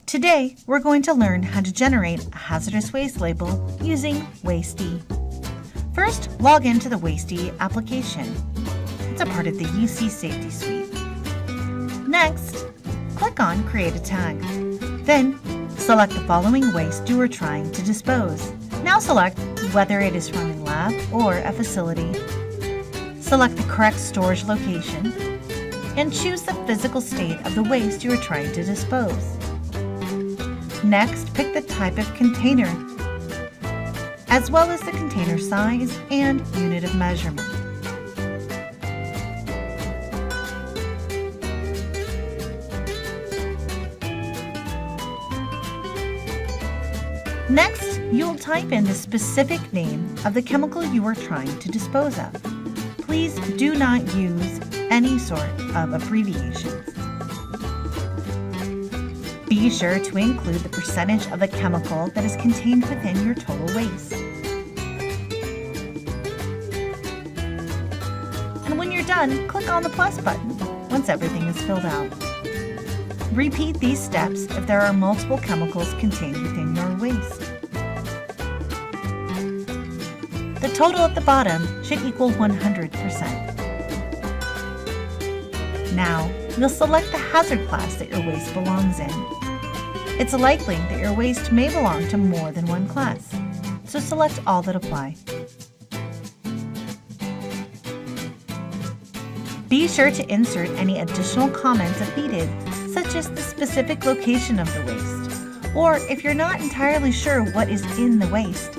Today, we're going to learn how to generate a hazardous waste label using Waste-E. First, log into the Waste-E application. It's a part of the UC Safety Suite. Next, click on Create a Tag. Then, select the following waste you are trying to dispose. Now select whether it is from a lab or a facility. Select the correct storage location and choose the physical state of the waste you are trying to dispose. Next, pick the type of container, as well as the container size and unit of measurement. Next, you'll type in the specific name of the chemical you are trying to dispose of. Please do not use any sort of abbreviations. Be sure to include the percentage of the chemical that is contained within your total waste. And when you're done, click on the plus button once everything is filled out. Repeat these steps if there are multiple chemicals contained within your waste. The total at the bottom should equal 100%. Now, you'll select the hazard class that your waste belongs in. It's likely that your waste may belong to more than one class, so select all that apply. Be sure to insert any additional comments if needed, such as the specific location of the waste, or if you're not entirely sure what is in the waste,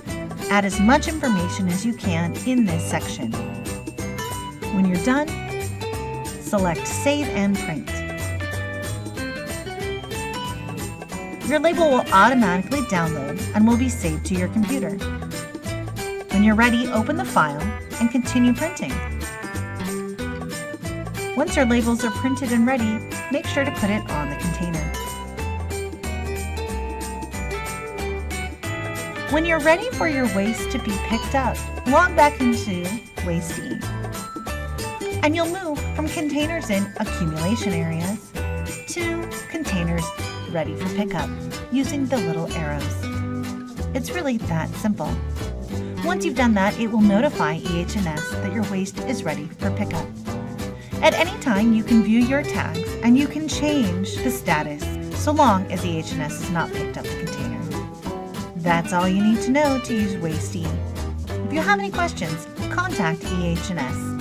add as much information as you can in this section. When you're done, select Save and Print. Your label will automatically download and will be saved to your computer. When you're ready, open the file and continue printing. Once your labels are printed and ready, make sure to put it on the container. When you're ready for your waste to be picked up, log back into Waste-E. And you'll move from containers in accumulation areas to containers ready for pickup using the little arrows. It's really that simple. Once you've done that, it will notify EH&S that your waste is ready for pickup. At any time, you can view your tags and you can change the status so long as EH&S has not picked up the container. That's all you need to know to use Waste-E. If you have any questions, contact EH&S.